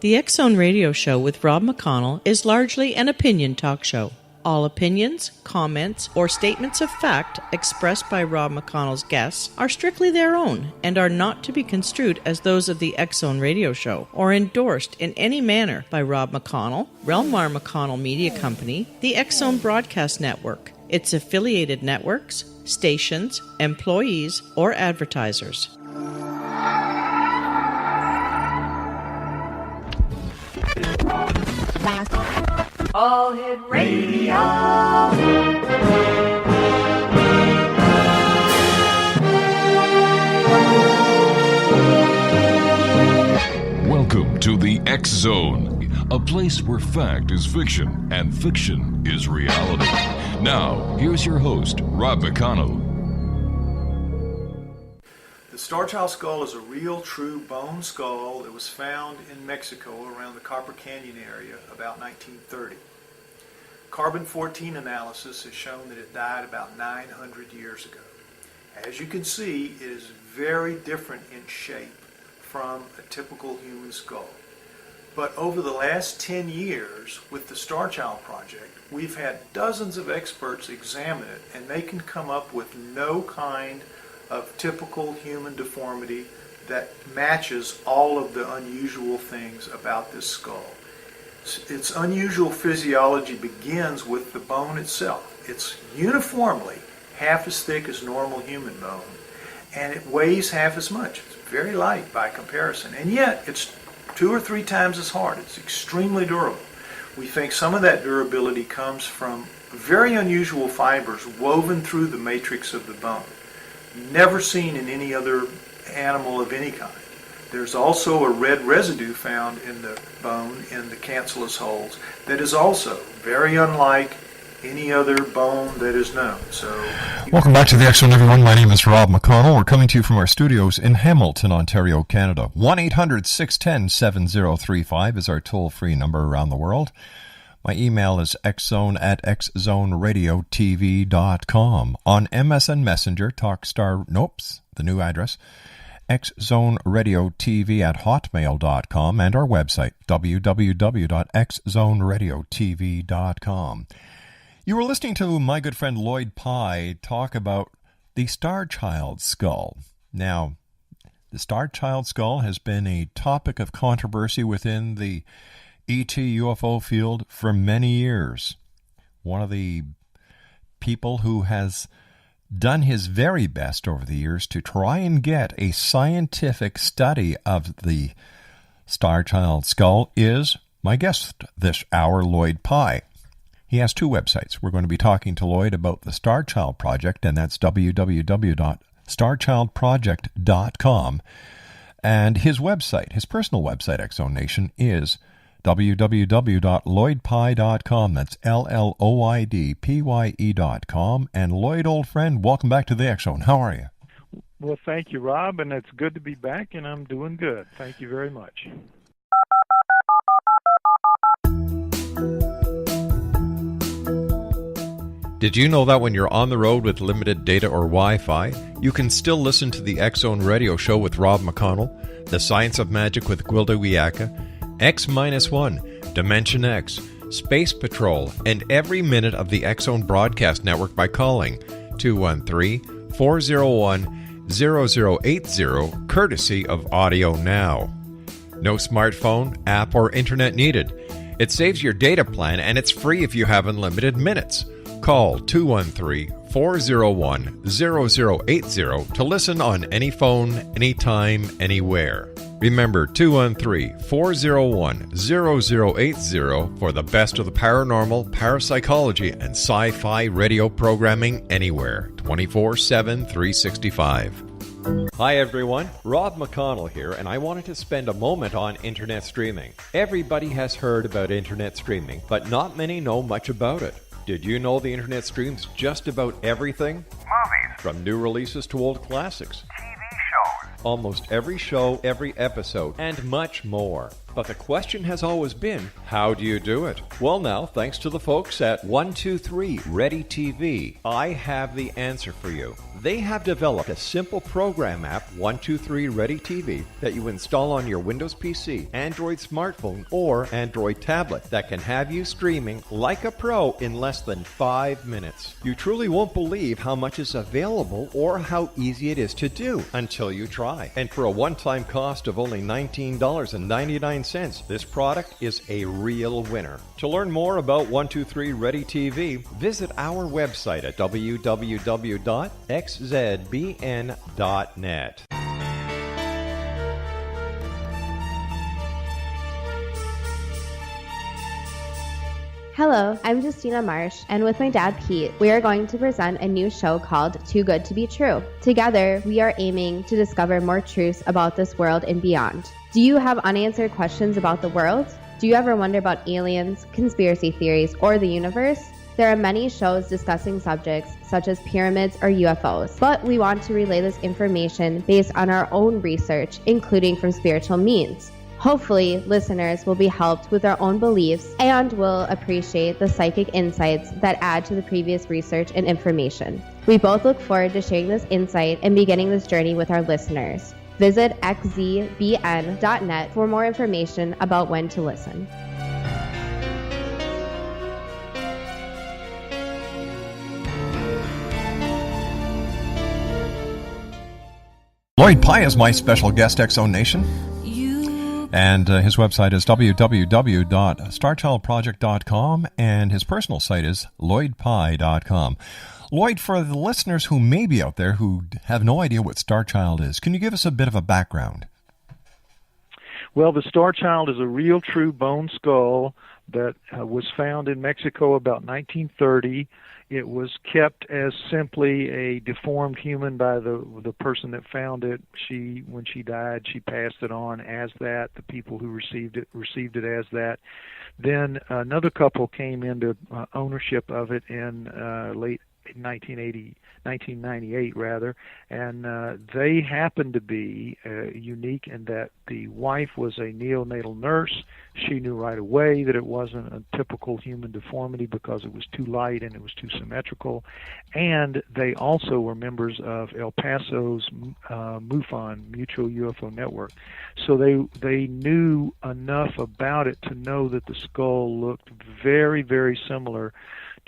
The X Zone Radio Show with Rob McConnell is largely an opinion talk show. All opinions, comments, or statements of fact expressed by Rob McConnell's guests are strictly their own and are not to be construed as those of the X Zone Radio Show or endorsed in any manner by Rob McConnell, Relmar McConnell Media Company, the X Zone Broadcast Network, its affiliated networks, stations, employees, or advertisers. All Hit Radio. Welcome to the X Zone, a place where fact is fiction and fiction is reality. Now, here's your host, Rob McConnell. The StarChild skull is a real, true bone skull that was found in Mexico around the Copper Canyon area about 1930. Carbon-14 analysis has shown that it died about 900 years ago. As you can see, it is very different in shape from a typical human skull. But over the last 10 years with the StarChild project, we've had dozens of experts examine it, and they can come up with no kind of typical human deformity that matches all of the unusual things about this skull. Its unusual physiology begins with the bone itself. It's uniformly half as thick as normal human bone, and it weighs half as much. It's very light by comparison, and yet it's 2 or 3 times as hard. It's extremely durable. We think some of that durability comes from very unusual fibers woven through the matrix of the bone, never seen in any other animal of any kind. There's also a red residue found in the bone in the cancellous holes that is also very unlike any other bone that is known. Welcome back to the X Zone, everyone. My name is Rob McConnell. We're coming to you from our studios in Hamilton, Ontario, Canada. 1-800-610-7035 is our toll-free number around the world. My email is xzone@xzoneradiotv.com. On MSN Messenger, the new address, xzoneradiotv@hotmail.com, and our website, www.xzoneradiotv.com. You were listening to my good friend Lloyd Pye talk about the StarChild skull. Now, the StarChild skull has been a topic of controversy within the ET UFO field for many years. One of the people who has done his very best over the years to try and get a scientific study of the StarChild skull is my guest this hour, Lloyd Pye. He has 2 websites. We're going to be talking to Lloyd about the StarChild project, and that's www.starchildproject.com. And his website, his personal website, X Zone Nation, is www.lloydpye.com. That's LLOYDPYE.com. And Lloyd, old friend, welcome back to the X Zone. How are you? Well, thank you, Rob, and it's good to be back, and I'm doing good. Thank you very much. Did you know that when you're on the road with limited data or Wi-Fi, you can still listen to the X Zone Radio Show with Rob McConnell, The Science of Magic with Gwilda Wiyaka, X-1, Dimension X, Space Patrol, and every minute of the X Zone Broadcast Network by calling 213-401-0080, courtesy of Audio Now. No smartphone, app, or internet needed. It saves your data plan, and it's free if you have unlimited minutes. Call 213-401-0080 to listen on any phone, anytime, anywhere. Remember, 213-401-0080 for the best of the paranormal, parapsychology, and sci-fi radio programming anywhere, 24/7, 365. Hi everyone, Rob McConnell here, and I wanted to spend a moment on internet streaming. Everybody has heard about internet streaming, but not many know much about it. Did you know the internet streams just about everything? Movies. From new releases to old classics. TV shows. Almost every show, every episode, and much more. But the question has always been, how do you do it? Well, now, thanks to the folks at 123 Ready TV, I have the answer for you. They have developed a simple program app, 123 Ready TV, that you install on your Windows PC, Android smartphone, or Android tablet that can have you streaming like a pro in less than 5 minutes. You truly won't believe how much is available or how easy it is to do until you try. And for a one-time cost of only $19.99, this product is a real winner. To learn more about 123 Ready TV, visit our website at www.xzbn.net. Hello, I'm Justina Marsh, and with my dad Pete, we are going to present a new show called Too Good to Be True. Together, we are aiming to discover more truths about this world and beyond. Do you have unanswered questions about the world? Do you ever wonder about aliens, conspiracy theories, or the universe? There are many shows discussing subjects such as pyramids or UFOs, but we want to relay this information based on our own research, including from spiritual means. Hopefully, listeners will be helped with their own beliefs and will appreciate the psychic insights that add to the previous research and information. We both look forward to sharing this insight and beginning this journey with our listeners. Visit xzbn.net for more information about when to listen. Lloyd Pye is my special guest, X-Zone Nation. And his website is www.starchildproject.com, and his personal site is lloydpye.com. Lloyd, for the listeners who may be out there who have no idea what StarChild is, can you give us a bit of a background? Well, the StarChild is a real true bone skull that was found in Mexico about 1930. It was kept as simply a deformed human by the person that found it. When she died, she passed it on as that. The people who received it as that. Then another couple came into ownership of it in late 1998 rather, and they happened to be unique in that the wife was a neonatal nurse. She knew right away that it wasn't a typical human deformity because it was too light and it was too symmetrical, and they also were members of El Paso's MUFON, Mutual UFO Network. So they knew enough about it to know that the skull looked very, very similar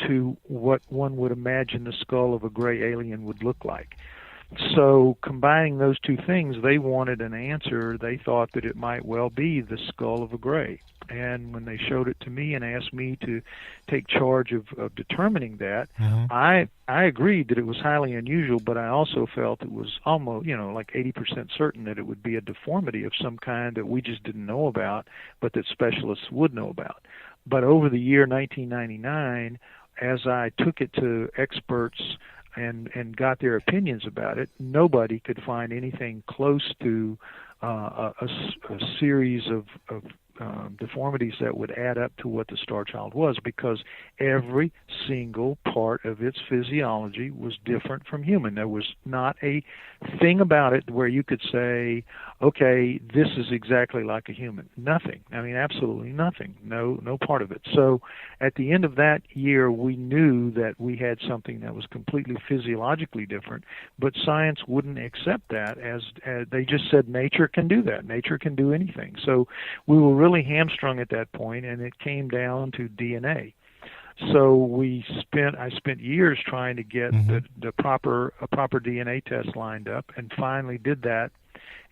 to what one would imagine the skull of a gray alien would look like. So combining those two things, they wanted an answer. They thought that it might well be the skull of a gray. And when they showed it to me and asked me to take charge of determining that, I agreed that it was highly unusual, but I also felt it was almost, like 80% certain that it would be a deformity of some kind that we just didn't know about, but that specialists would know about. But over the year 1999, as I took it to experts and got their opinions about it, nobody could find anything close to a series of deformities that would add up to what the StarChild was, because every single part of its physiology was different from human. There was not a thing about it where you could say, okay, this is exactly like a human. Nothing. I mean, absolutely nothing. No part of it. So at the end of that year, we knew that we had something that was completely physiologically different, but science wouldn't accept that as they just said nature can do that. Nature can do anything. So we were really hamstrung at that point, and it came down to DNA. So I spent years trying to get a proper DNA test lined up, and finally did that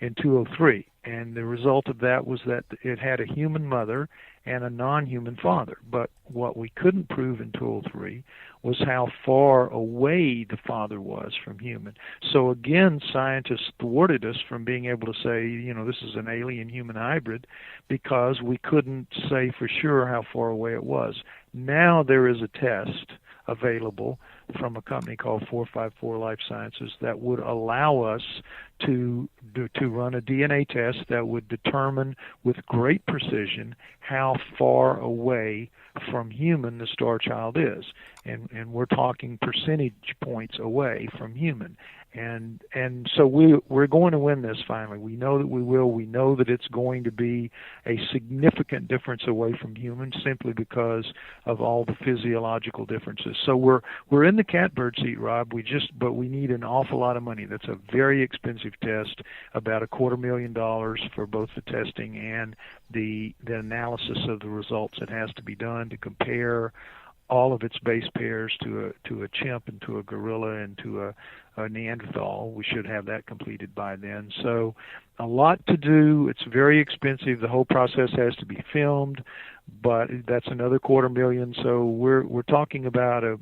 in 2003. And the result of that was that it had a human mother and a non-human father. But what we couldn't prove in 2003 was how far away the father was from human. So again, scientists thwarted us from being able to say, this is an alien-human hybrid, because we couldn't say for sure how far away it was. Now there is a test available from a company called 454 Life Sciences that would allow us to run a DNA test that would determine with great precision how far away from human the StarChild is, and we're talking percentage points away from human. And so we're going to win this finally. We know that we will. We know that it's going to be a significant difference away from humans simply because of all the physiological differences. So we're in the catbird seat, Rob. But we need an awful lot of money. That's a very expensive test, about $250,000 for both the testing and the analysis of the results. It has to be done to compare all of its base pairs to a chimp and to a gorilla and to a Neanderthal. We should have that completed by then. So a lot to do. It's very expensive. The whole process has to be filmed, but that's another $250,000. So we're talking about a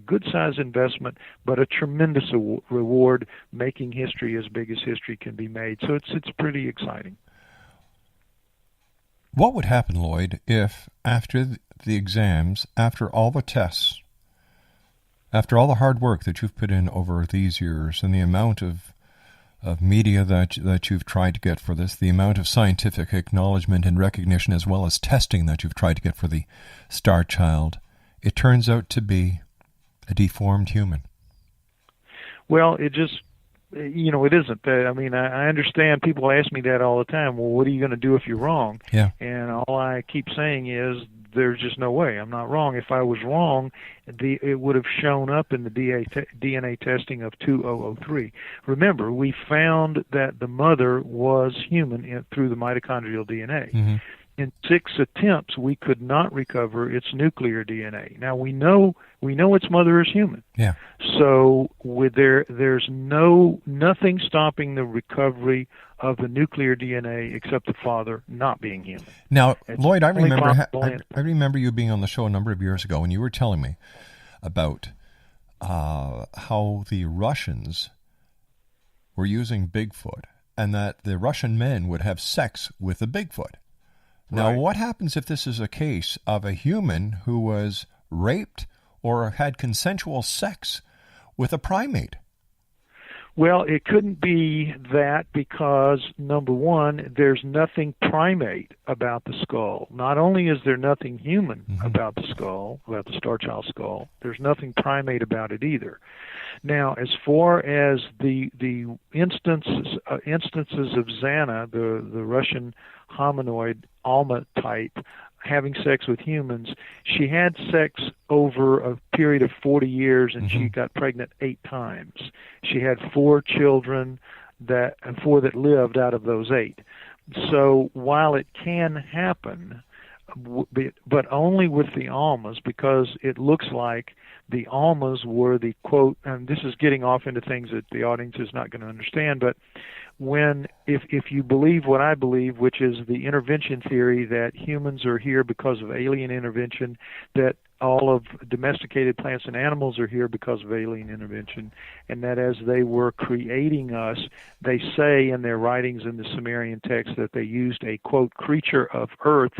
good size investment, but a tremendous reward, making history as big as history can be made. So it's pretty exciting. What would happen, Lloyd, if after the exams, after all the tests, after all the hard work that you've put in over these years and the amount of media that you've tried to get for this, the amount of scientific acknowledgement and recognition as well as testing that you've tried to get for the StarChild, it turns out to be a deformed human? Well, it just... it isn't. I mean, I understand people ask me that all the time. Well, what are you going to do if you're wrong? Yeah. And all I keep saying is there's just no way. I'm not wrong. If I was wrong, it would have shown up in the DNA testing of 2003. Remember, we found that the mother was human through the mitochondrial DNA. Mm-hmm. In 6 attempts, we could not recover its nuclear DNA. Now we know its mother is human. Yeah. So there's nothing stopping the recovery of the nuclear DNA except the father not being human. Now, Lloyd, I remember you being on the show a number of years ago, and you were telling me about how the Russians were using Bigfoot, and that the Russian men would have sex with the Bigfoot. Now, what happens if this is a case of a human who was raped or had consensual sex with a primate? Well, it couldn't be that because, number one, there's nothing primate about the skull. Not only is there nothing human about the skull, about the StarChild skull, there's nothing primate about it either. Now, as far as the instances of Xana, the Russian hominoid Alma type, having sex with humans, she had sex over a period of 40 years, and she got pregnant 8 times. She had 4 children, 4 that lived out of those 8. So while it can happen, but only with the Almas, because it looks like the Almas were the, quote, and this is getting off into things that the audience is not going to understand, but if you believe what I believe, which is the intervention theory that humans are here because of alien intervention, that all of domesticated plants and animals are here because of alien intervention, and that as they were creating us, they say in their writings in the Sumerian text that they used a, quote, creature of earth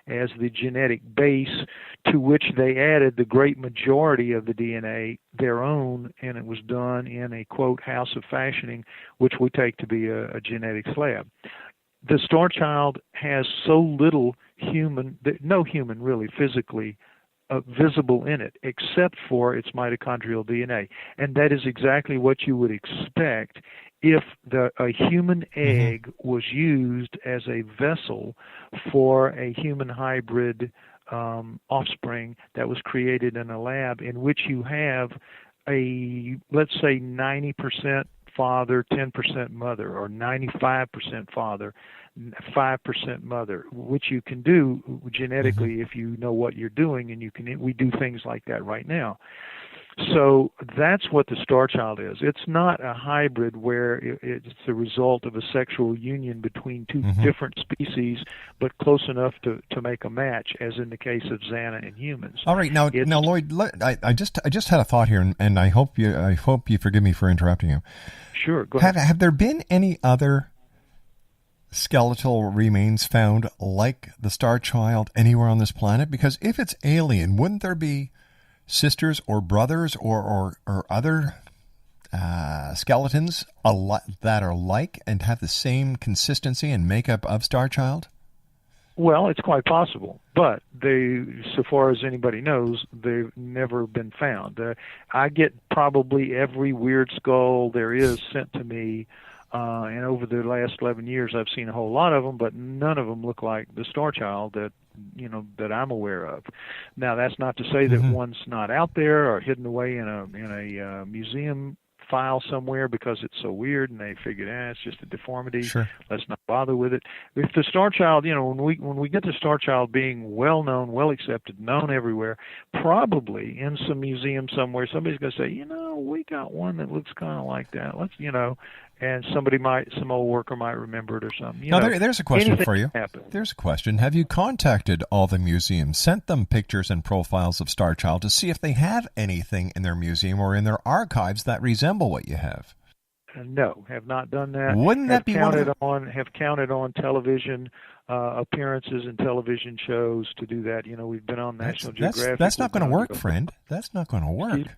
as the genetic base, to which they added the great majority of the DNA, their own, and it was done in a, quote, house of fashioning, which we take to be a genetics lab. The StarChild has so little human, no human really physically visible in it, except for its mitochondrial DNA. And that is exactly what you would expect if a human egg was used as a vessel for a human hybrid offspring that was created in a lab, in which you have a, let's say, 90% father, 10% mother, or 95% father, 5% mother, which you can do genetically if you know what you're doing, and we do things like that right now. So that's what the StarChild is. It's not a hybrid where it's the result of a sexual union between 2 different species, but close enough to make a match, as in the case of Xana and humans. All right, now Lloyd, I just had a thought here, and I hope you forgive me for interrupting you. Sure, go ahead. Have there been any other skeletal remains found like the StarChild anywhere on this planet? Because if it's alien, wouldn't there be sisters or brothers or other skeletons that are like and have the same consistency and makeup of StarChild? Well, it's quite possible, but so far as anybody knows, they've never been found. I get probably every weird skull there is sent to me, and over the last 11 years, I've seen a whole lot of them, but none of them look like the StarChild that I'm aware of. Now, that's not to say that one's not out there or hidden away in a museum file somewhere because it's so weird and they figured, it's just a deformity. Sure. Let's not bother with it. If the StarChild, when we get to StarChild being well known, well accepted, known everywhere, probably in some museum somewhere, somebody's going to say, we got one that looks kind of like that. Let's, and some old worker might remember it or something. Now, there's a question for you. Happens. There's a question. Have you contacted all the museums, sent them pictures and profiles of StarChild to see if they have anything in their museum or in their archives that resemble what you have? No, have not done that. Wouldn't that be have counted on television appearances and television shows to do that. We've been on National Geographic. That's not going to work, friend. That's not going to work.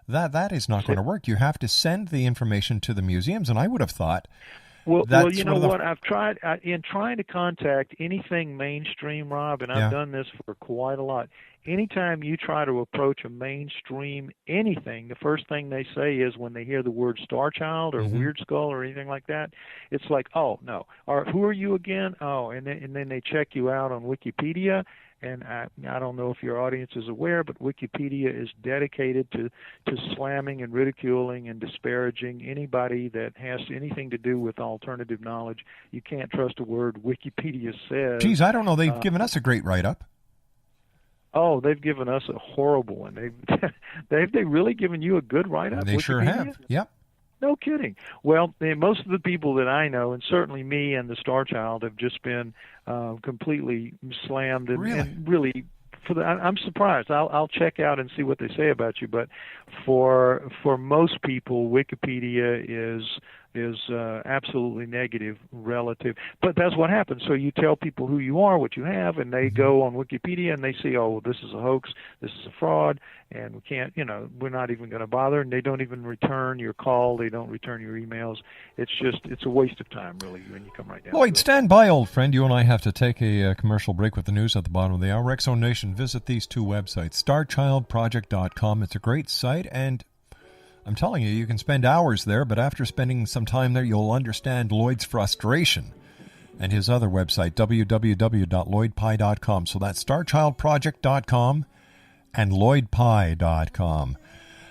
That is not going to work. You have to send the information to the museums, and I would have thought. Well, you know what? I've tried in trying to contact anything mainstream, Rob, and I've done this for quite a lot. Anytime you try to approach a mainstream anything, the first thing they say is when they hear the word StarChild or Weird Skull or anything like that, it's like, oh no, or who are you again? Oh, and then they check you out on Wikipedia. And I don't know if your audience is aware, but Wikipedia is dedicated to slamming and ridiculing and disparaging anybody that has anything to do with alternative knowledge. You can't trust a word Wikipedia says. Geez, I don't know. They've given us a great write-up. Oh, they've given us a horrible one. They've really given you a good write-up? They sure have. Yep. No kidding. Well, most of the people that I know, and certainly me and the StarChild, have just been completely slammed. And really, I'm surprised. I'll check out and see what they say about you. But for most people, Wikipedia is absolutely negative relative. But that's what happens. So you tell people who you are, what you have, and they go on Wikipedia and they see, oh, well, this is a hoax, this is a fraud, and we can't, we're not even going to bother. And they don't even return your call. They don't return your emails. It's a waste of time, really, when you come right down. Lloyd, stand by, old friend. You and I have to take a commercial break with the news at the bottom of the hour. X Zone Nation, visit these two websites, StarChildProject.com. It's a great site, and I'm telling you, you can spend hours there, but after spending some time there, you'll understand Lloyd's frustration. And his other website, www.lloydpie.com. So that's StarChildProject.com and LloydPie.com.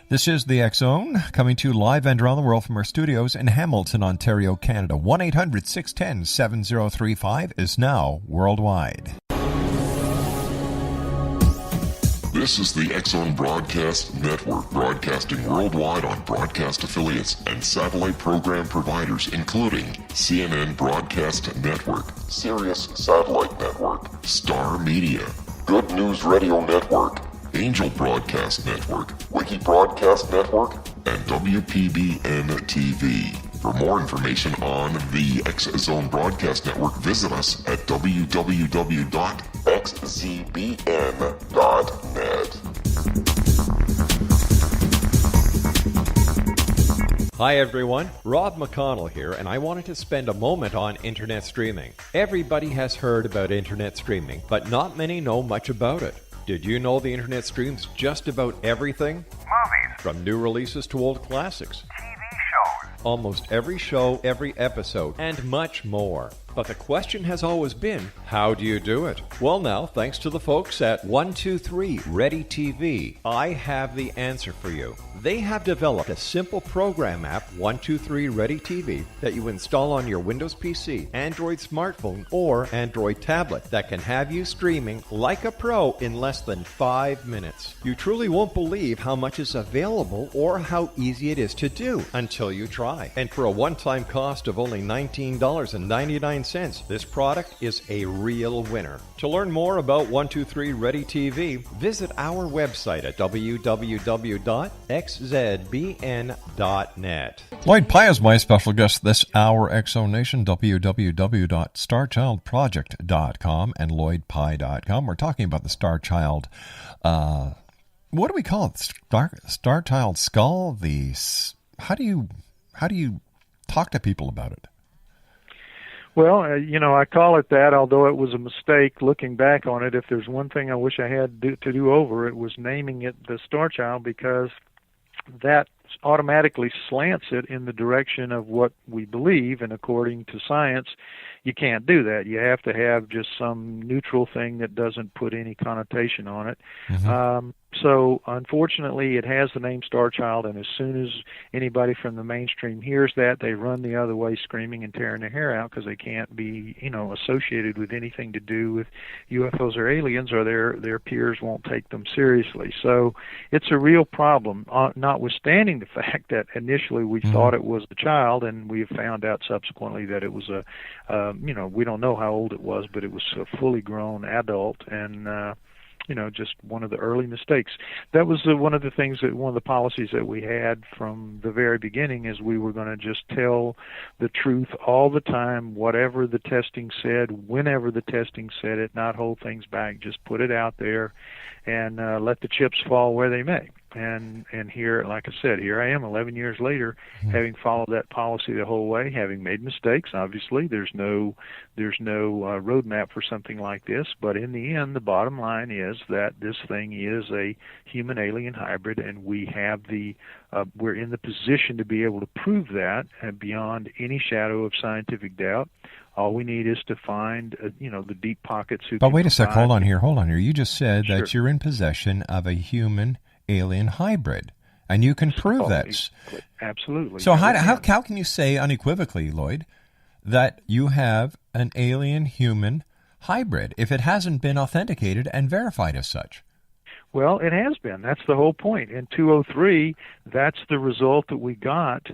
This is the X Zone, coming to you live and around the world from our studios in Hamilton, Ontario, Canada. 1-800-610-7035 is now worldwide. This is the X Zone Broadcast Network, broadcasting worldwide on broadcast affiliates and satellite program providers, including CNN Broadcast Network, Sirius Satellite Network, Star Media, Good News Radio Network, Angel Broadcast Network, Wiki Broadcast Network, and WPBN TV. For more information on the X Zone Broadcast Network, visit us at www.xzbn.net. Hi everyone, Rob McConnell here, and I wanted to spend a moment on internet streaming. Everybody has heard about internet streaming, but not many know much about it. Did you know the internet streams just about everything? Movies. From new releases to old classics. TV shows. Almost every show, every episode, and much more. But the question has always been, how do you do it? Well now, thanks to the folks at 123 Ready TV, I have the answer for you. They have developed a simple program app, 123 Ready TV, that you install on your Windows PC, Android smartphone, or Android tablet that can have you streaming like a pro in less than 5 minutes. You truly won't believe how much is available or how easy it is to do until you try. And for a one-time cost of only $19.99, this product is a real winner. To learn more about 123 Ready TV, visit our website at www.xzbn.net. Lloyd Pie is my special guest this hour, X Zone Nation, www.starchildproject.com and LloydPie.com. We're talking about the StarChild what do we call it? StarChild skull? How do you talk to people about it? Well, I call it that, although it was a mistake looking back on it. If there's one thing I wish I had to do over, it was naming it the StarChild, because that automatically slants it in the direction of what we believe, and according to science, you can't do that. You have to have just some neutral thing that doesn't put any connotation on it. Mm-hmm. So unfortunately, it has the name StarChild, and as soon as anybody from the mainstream hears that, they run the other way screaming and tearing their hair out, because they can't be, associated with anything to do with UFOs or aliens, or their peers won't take them seriously. So it's a real problem, notwithstanding the fact that initially we thought it was a child, and we have found out subsequently that it was we don't know how old it was, but it was a fully grown adult, and just one of the early mistakes. That was one of the policies that we had from the very beginning, is we were going to just tell the truth all the time, whatever the testing said, whenever the testing said it, not hold things back, just put it out there and let the chips fall where they may. And here, like I said, here I am 11 years later, having followed that policy the whole way, having made mistakes. Obviously, there's no roadmap for something like this. But in the end, the bottom line is that this thing is a human-alien hybrid, and we're in the position to be able to prove that beyond any shadow of scientific doubt. All we need is to find, the deep pockets. But wait a sec, hold on here. You just said that you're in possession of a human-alien hybrid, and you can prove that. Absolutely. So how can you say unequivocally, Lloyd, that you have an alien-human hybrid if it hasn't been authenticated and verified as such? Well, it has been. That's the whole point. In 2003, that's the result that we got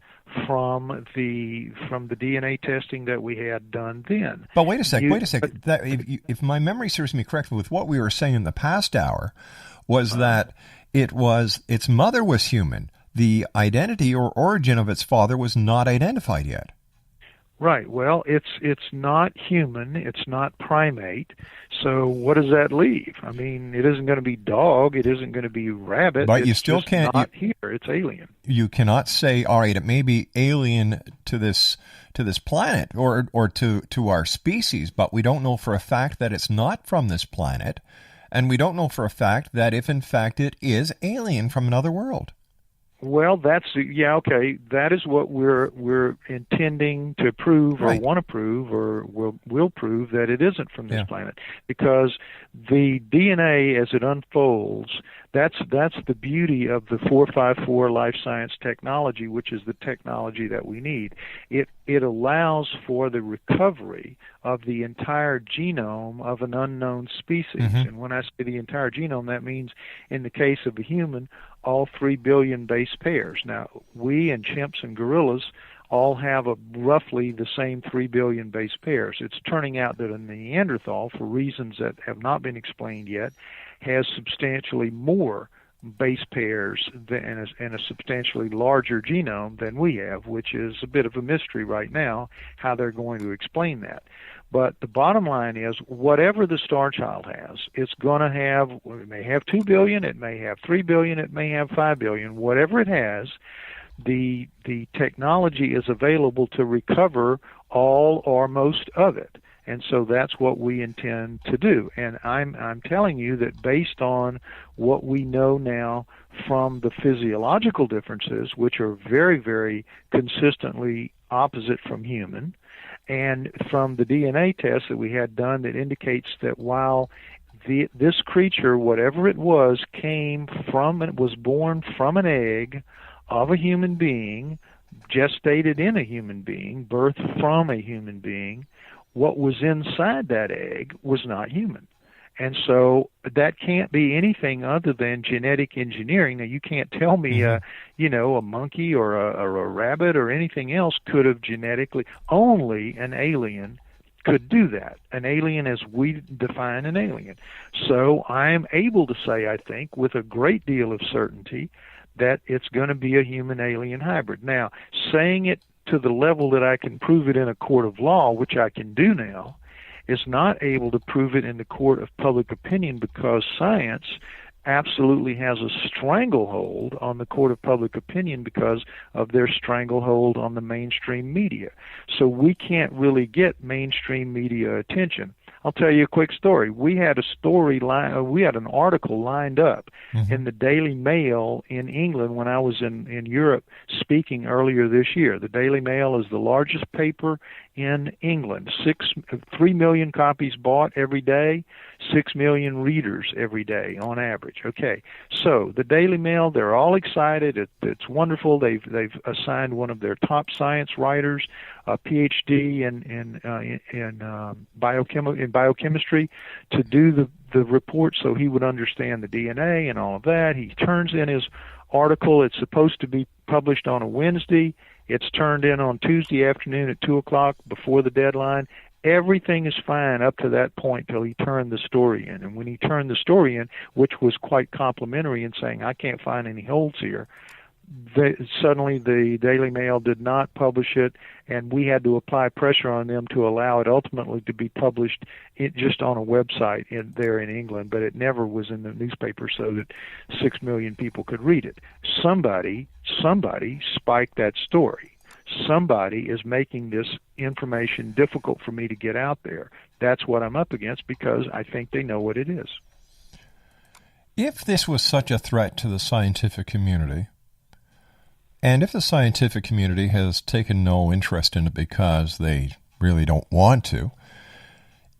from the DNA testing that we had done then. But wait a sec. If my memory serves me correctly, with what we were saying in the past hour, was that its mother was human. The identity or origin of its father was not identified yet. Right. Well, it's not human. It's not primate. So what does that leave? I mean, it isn't going to be dog. It isn't going to be rabbit. But you still can't. Not here. It's alien. You cannot say, all right, it may be alien to this planet or to our species, but we don't know for a fact that it's not from this planet, and we don't know for a fact that if in fact it is alien from another world. Well, okay. That is what we're intending to prove, or want to prove, or will prove that it isn't from this planet, because the DNA as it unfolds, that's the beauty of the 454 life science technology, which is the technology that we need. It allows for the recovery of the entire genome of an unknown species. Mm-hmm. And when I say the entire genome, that means in the case of a human, all 3 billion base pairs. Now, we and chimps and gorillas all have roughly the same 3 billion base pairs. It's turning out that a Neanderthal, for reasons that have not been explained yet, has substantially more base pairs and a substantially larger genome than we have, which is a bit of a mystery right now, how they're going to explain that. But the bottom line is, whatever the StarChild has, it's going to have, it may have 2 billion, it may have 3 billion, it may have 5 billion, whatever it has, the technology is available to recover all or most of it. And so that's what we intend to do. And I'm telling you that based on what we know now from the physiological differences, which are very, very consistently opposite from human, and from the DNA test that we had done that indicates that while this creature, whatever it was, was born from an egg of a human being, gestated in a human being, birthed from a human being, what was inside that egg was not human. And so that can't be anything other than genetic engineering. Now, you can't tell me, a monkey or a rabbit or anything else could have genetically, only an alien could do that, an alien as we define an alien. So I'm able to say, I think, with a great deal of certainty, that it's going to be a human-alien hybrid. Now, saying it to the level that I can prove it in a court of law, which I can do now, is not able to prove it in the court of public opinion, because science absolutely has a stranglehold on the court of public opinion because of their stranglehold on the mainstream media. So we can't really get mainstream media attention. I'll tell you a quick story. We had an article lined up in the Daily Mail in England when I was in Europe speaking earlier this year. The Daily Mail is the largest paper in England. 3 million copies bought every day, 6 million readers every day on average. Okay, so the Daily Mail, they're all excited. It's wonderful. They've assigned one of their top science writers, a PhD in biochemistry, to do the report so he would understand the DNA and all of that. He turns in his article. It's supposed to be published on a Wednesday. It's turned in on Tuesday afternoon at 2 o'clock before the deadline. Everything is fine up to that point till he turned the story in. And when he turned the story in, which was quite complimentary in saying, I can't find any holes here, suddenly the Daily Mail did not publish it, and we had to apply pressure on them to allow it ultimately to be published just on a website there in England, but it never was in the newspaper so that 6 million people could read it. Somebody spiked that story. Somebody is making this information difficult for me to get out there. That's what I'm up against because I think they know what it is. If this was such a threat to the scientific community, and if the scientific community has taken no interest in it because they really don't want to,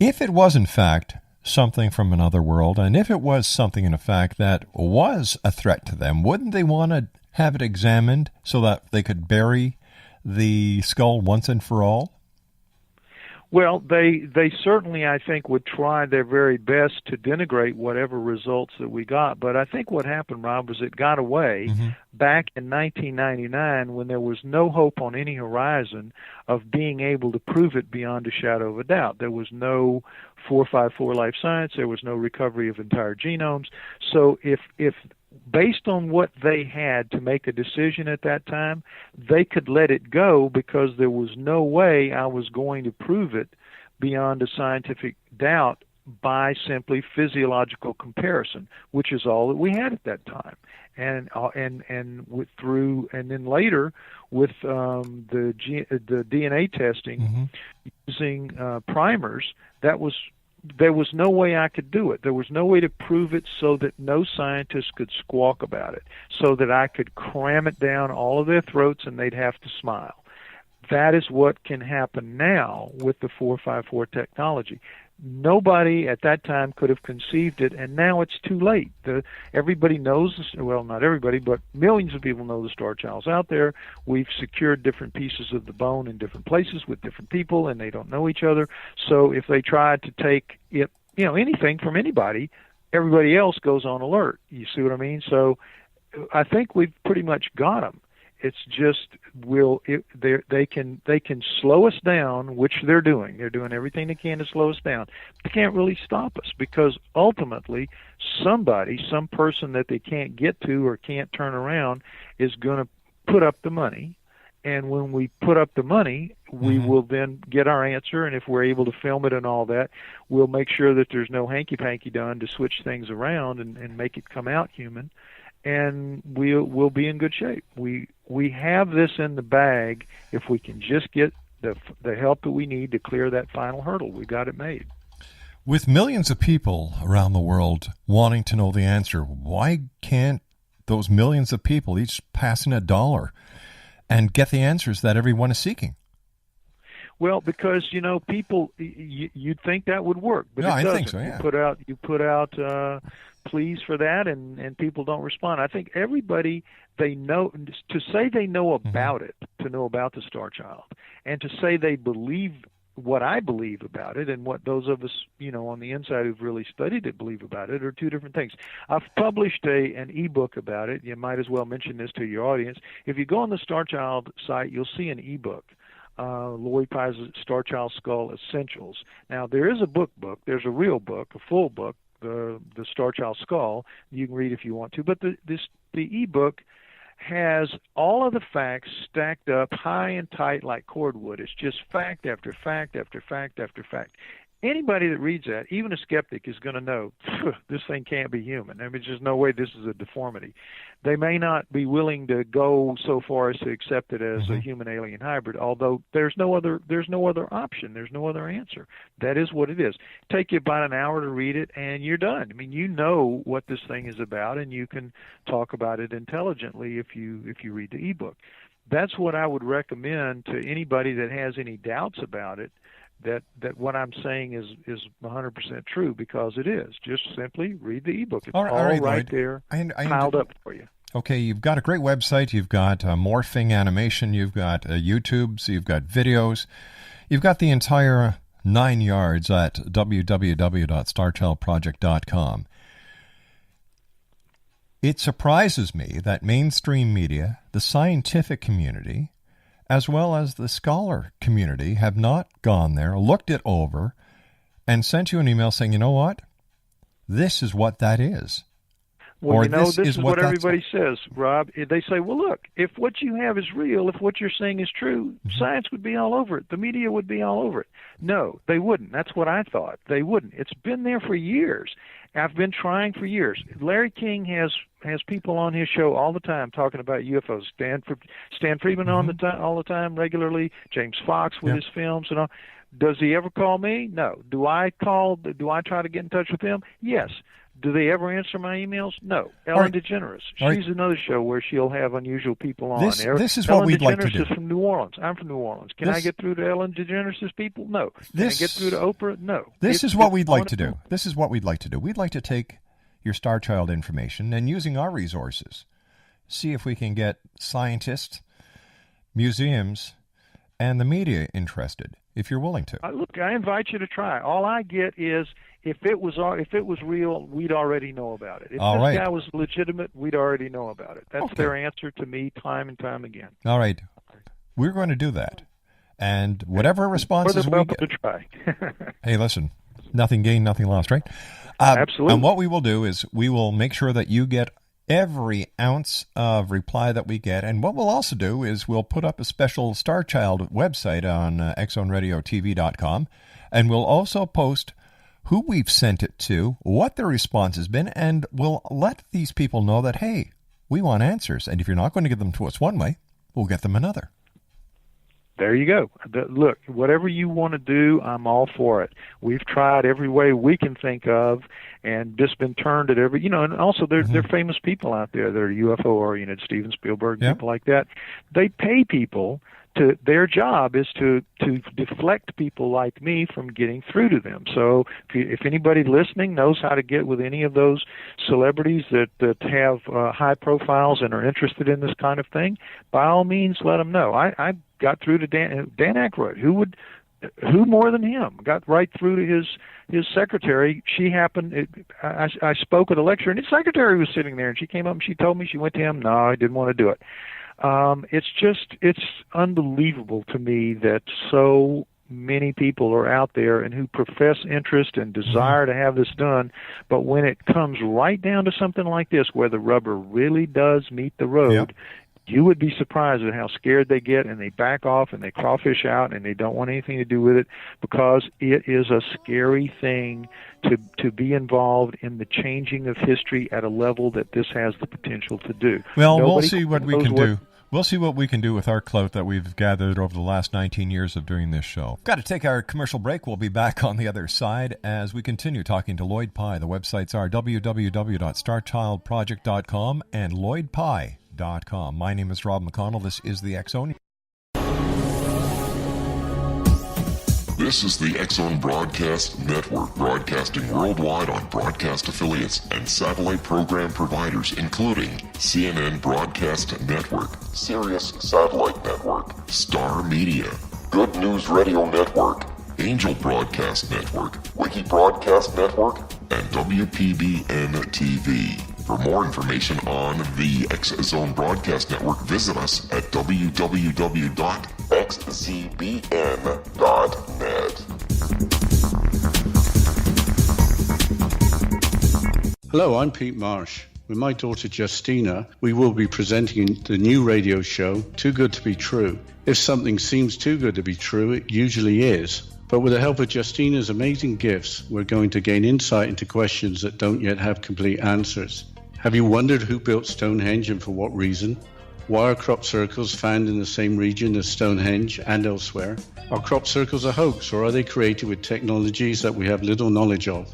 if it was in fact something from another world, and if it was something in fact that was a threat to them, wouldn't they want to have it examined so that they could bury the skull once and for all? Well, they certainly, I think, would try their very best to denigrate whatever results that we got. But I think what happened, Rob, was it got away back in 1999 when there was no hope on any horizon of being able to prove it beyond a shadow of a doubt. There was no 454 life science. There was no recovery of entire genomes. So if based on what they had to make a decision at that time, they could let it go because there was no way I was going to prove it beyond a scientific doubt by simply physiological comparison, which is all that we had at that time. And then later with the DNA testing using primers, there was no way I could do it. There was no way to prove it so that no scientist could squawk about it, so that I could cram it down all of their throats and they'd have to smile. That is what can happen now with the 454 technology. Nobody at that time could have conceived it, and now it's too late. Everybody knows, well, not everybody, but millions of people know the StarChild's out there. We've secured different pieces of the bone in different places with different people, and they don't know each other. So if they try to take it, anything from anybody, everybody else goes on alert. You see what I mean? So I think we've pretty much got them. It's just they can slow us down, which they're doing. They're doing everything they can to slow us down. They can't really stop us because ultimately some person that they can't get to or can't turn around is going to put up the money. And when we put up the money, we will then get our answer. And if we're able to film it and all that, we'll make sure that there's no hanky-panky done to switch things around and make it come out human. And we'll be in good shape. We have this in the bag if we can just get the help that we need to clear that final hurdle. We got it made. With millions of people around the world wanting to know the answer, why can't those millions of people each pass in $1 and get the answers that everyone is seeking? Well, because people, you'd think that would work, but no, it doesn't. I think so. Yeah. You put out pleas for that, and people don't respond. I think everybody, they know, to say they know about it, to know about the StarChild, and to say they believe what I believe about it and what those of us, on the inside who've really studied it believe about it are two different things. I've published an ebook about it. You might as well mention this to your audience. If you go on the StarChild site, you'll see an ebook. Lloyd Pye's StarChild Skull Essentials. Now, there is a book. There's a real book, a full book, the StarChild Skull. You can read if you want to. But the ebook has all of the facts stacked up high and tight like cordwood. It's just fact after fact after fact after fact. anybody that reads that, even a skeptic, is going to know this thing can't be human. I mean, there's just no way this is a deformity. They may not be willing to go so far as to accept it as a human-alien hybrid, although there's no other option. There's no other answer. That is what it is. Take you about an hour to read it, and you're done. I mean, you know what this thing is about, and you can talk about it intelligently if you read the ebook. That's what I would recommend to anybody that has any doubts about it, that what I'm saying is 100% true, because it is. Just simply read the ebook. It's all right Lloyd. there, piled up for you. Okay, you've got a great website. You've got morphing animation. You've got YouTubes. You've got videos. You've got the entire 9 yards at www.starchildproject.com. It surprises me that mainstream media, the scientific community, as well as the scholar community have not gone there, looked it over, and sent you an email saying, you know what? This is what that is. Well, or you know, this is what that's everybody says, Rob. They say, well, look, if what you have is real, if what you're saying is true, science would be all over it. The media would be all over it. No, they wouldn't. That's what I thought. They wouldn't. It's been there for years. I've been trying for years. Larry King has people on his show all the time talking about UFOs. Stan Friedman all the time, regularly. James Fox with his films and all. Does he ever call me? No. Do I try to get in touch with him? Yes. Do they ever answer my emails? No. Ellen DeGeneres. She's another show where she'll have unusual people on. This is what we'd like to do. Ellen DeGeneres is from New Orleans. I'm from New Orleans. Can I get through to Ellen DeGeneres' people? No. Can I get through to Oprah? No. This is what we'd like to do. This is what we'd like to do. We'd like to take your StarChild information and, using our resources, see if we can get scientists, museums, and the media interested, if you're willing to. Look, I invite you to try. All I get is, if it was real, we'd already know about it. If this guy was legitimate, we'd already know about it. That's their answer to me time and time again. All right. We're going to do that. And whatever responses we get. To try. Hey, listen, nothing gained, nothing lost, right? Absolutely. And what we will do is we will make sure that you get every ounce of reply that we get. And what we'll also do is we'll put up a special StarChild website on XZoneRadioTV.com, and we'll also post who we've sent it to, what the response has been, and we'll let these people know that, hey, we want answers. And if you're not going to give them to us one way, we'll get them another. There you go. Look, whatever you want to do, I'm all for it. We've tried every way we can think of, and just been turned at every, and also there are famous people out there that are UFO-oriented, Steven Spielberg, people like that. They pay people their job is to deflect people like me from getting through to them. So if anybody listening knows how to get with any of those celebrities that have high profiles and are interested in this kind of thing, by all means, let them know. I got through to Dan Aykroyd. Who more than him? Got right through to his secretary. She happened. I spoke at a lecture, and his secretary was sitting there, and she came up and she told me. She went to him. No, I didn't want to do it. It's unbelievable to me that so many people are out there and who profess interest and desire to have this done, but when it comes right down to something like this, where the rubber really does meet the road, you would be surprised at how scared they get, and they back off and they crawfish out and they don't want anything to do with it, because it is a scary thing to be involved in the changing of history at a level that this has the potential to do. Well, we'll see what we can do. We'll see what we can do with our clout that we've gathered over the last 19 years of doing this show. Got to take our commercial break. We'll be back on the other side as we continue talking to Lloyd Pye. The websites are www.starchildproject.com and lloydpye.com. My name is Rob McConnell. This is the X-Zone. This is the X-Zone Broadcast Network, broadcasting worldwide on broadcast affiliates and satellite program providers, including CNN Broadcast Network, Sirius Satellite Network, Star Media, Good News Radio Network, Angel Broadcast Network, Wiki Broadcast Network, and WPBN TV. For more information on the X-Zone Broadcast Network, visit us at www.xzbn.net. Hello, I'm Pete Marsh. With my daughter Justina, we will be presenting the new radio show, Too Good to Be True. If something seems too good to be true, it usually is. But with the help of Justina's amazing gifts, we're going to gain insight into questions that don't yet have complete answers. Have you wondered who built Stonehenge and for what reason? Why are crop circles found in the same region as Stonehenge and elsewhere? Are crop circles a hoax, or are they created with technologies that we have little knowledge of?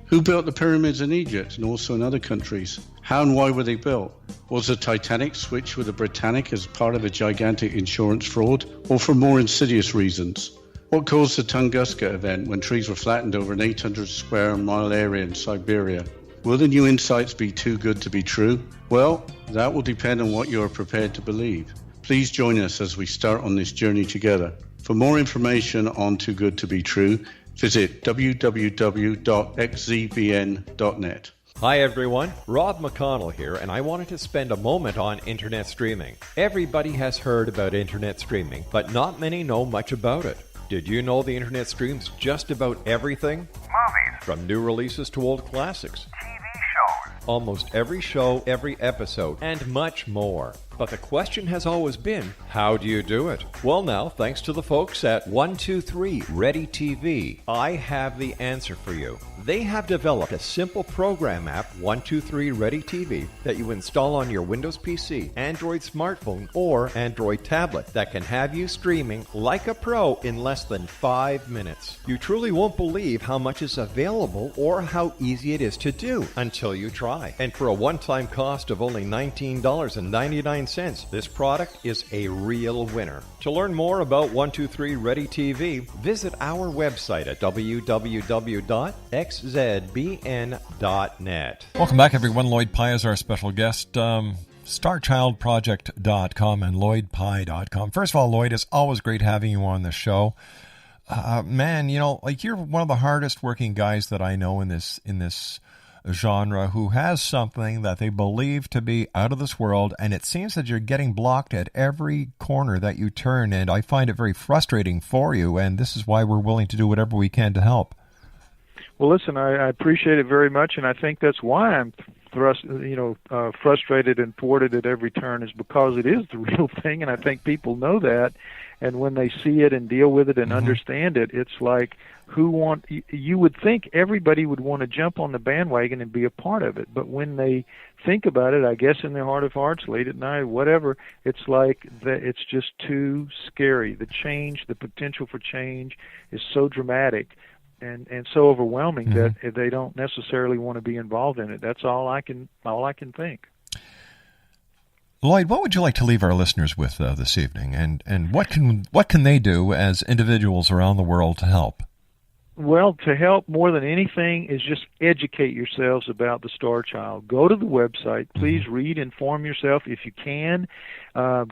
Who built the pyramids in Egypt and also in other countries? How and why were they built? Was the Titanic switched with the Britannic as part of a gigantic insurance fraud, or for more insidious reasons? What caused the Tunguska event when trees were flattened over an 800 square mile area in Siberia? Will the new insights be too good to be true? Well, that will depend on what you are prepared to believe. Please join us as we start on this journey together. For more information on Too Good to Be True, visit www.xzbn.net. Hi everyone, Rob McConnell here, and I wanted to spend a moment on internet streaming. Everybody has heard about internet streaming, but not many know much about it. Did you know the internet streams just about everything? Movies. From new releases to old classics. TV shows. Almost every show, every episode, and much more. But the question has always been, how do you do it? Well now, thanks to the folks at 123 Ready TV, I have the answer for you. They have developed a simple program app, 123 Ready TV, that you install on your Windows PC, Android smartphone, or Android tablet that can have you streaming like a pro in less than 5 minutes. You truly won't believe how much is available or how easy it is to do until you try. And for a one-time cost of only $19.99, this product is a real winner. To learn more about 123 Ready TV, visit our website at www.xzbn.net. Welcome back, everyone. Lloyd Pye is our special guest. StarChildProject.com and LloydPye.com. First of all, Lloyd, it's always great having you on the show. Man, you know, like, you're one of the hardest working guys that I know in this genre, who has something that they believe to be out of this world, and it seems that you're getting blocked at every corner that you turn, and I find it very frustrating for you, and this is why we're willing to do whatever we can to help. Well, listen, I appreciate it very much, and I think that's why I'm frustrated and thwarted at every turn, is because it is the real thing, and I think people know that, and when they see it and deal with it and understand it, it's like, you would think everybody would want to jump on the bandwagon and be a part of it, but when they think about it, I guess in their heart of hearts, late at night, whatever, it's like it's just too scary. The potential for change is so dramatic and so overwhelming that they don't necessarily want to be involved in it. That's all I can think. Lloyd, what would you like to leave our listeners with this evening, and what can they do as individuals around the world to help? Well, to help more than anything is just educate yourselves about the StarChild. Go to the website. Please read, inform yourself if you can.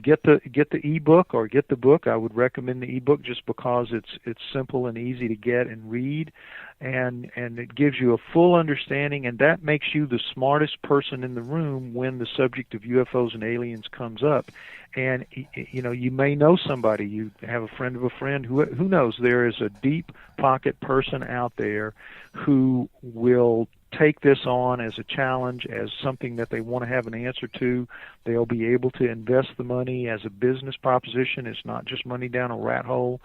Get the ebook or get the book. I would recommend the ebook just because it's simple and easy to get and read, and it gives you a full understanding, and that makes you the smartest person in the room when the subject of UFOs and aliens comes up. And you may know somebody, you have a friend of a friend, who knows, there is a deep pocket person out there who will take this on as a challenge, as something that they want to have an answer to. They'll be able to invest the money as a business proposition. It's not just money down a rat hole.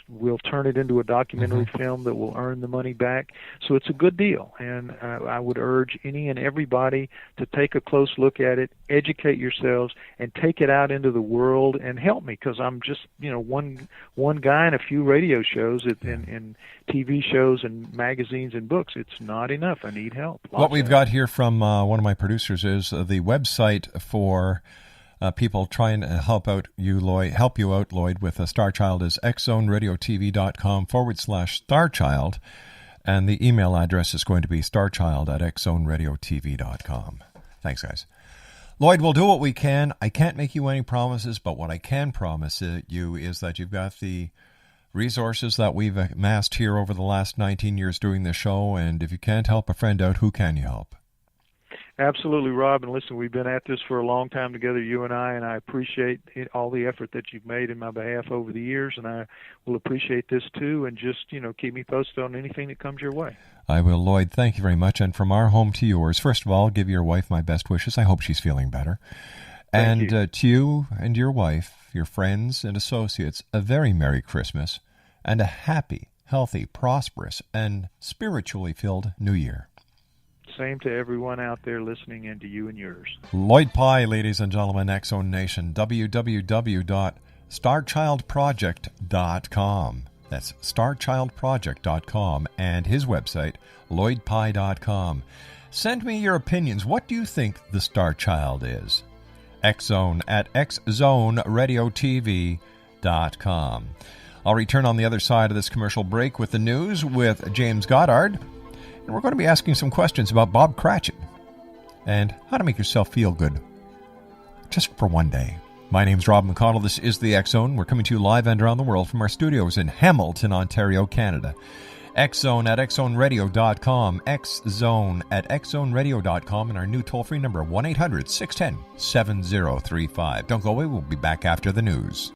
We'll turn it into a documentary film that will earn the money back. So it's a good deal, and I would urge any and everybody to take a close look at it, educate yourselves, and take it out into the world and help me, because I'm just one guy in a few radio shows and TV shows and magazines and books. It's not enough. I need help. What we've got here from one of my producers is the website for people trying to help you out, Lloyd, with StarChild is xzoneradiotv.com/StarChild, and the email address is going to be starchild@xzoneradiotv.com. Thanks, guys. Lloyd, we'll do what we can. I can't make you any promises, but what I can promise you is that you've got the resources that we've amassed here over the last 19 years doing this show, and if you can't help a friend out, who can you help? Absolutely, Rob. And listen, we've been at this for a long time together, you and I appreciate all the effort that you've made in my behalf over the years, and I will appreciate this too, and just, keep me posted on anything that comes your way. I will, Lloyd. Thank you very much. And from our home to yours, first of all, give your wife my best wishes. I hope she's feeling better. Thank you. To you and your wife, your friends and associates, a very Merry Christmas and a happy, healthy, prosperous, and spiritually filled New Year. Same to everyone out there listening and to you and yours. Lloyd Pye, ladies and gentlemen, X-Zone Nation, www.starchildproject.com. That's starchildproject.com, and his website, lloydpye.com. Send me your opinions. What do you think the Star Child is? X-Zone at xzoneradiotv.com. I'll return on the other side of this commercial break with the news with James Goddard. And we're going to be asking some questions about Bob Cratchit and how to make yourself feel good just for one day. My name's Rob McConnell. This is the X-Zone. We're coming to you live and around the world from our studios in Hamilton, Ontario, Canada. X-Zone at xzoneradio.com, X-Zone at xzoneradio.com, and our new toll-free number, 1-800-610-7035. Don't go away. We'll be back after the news.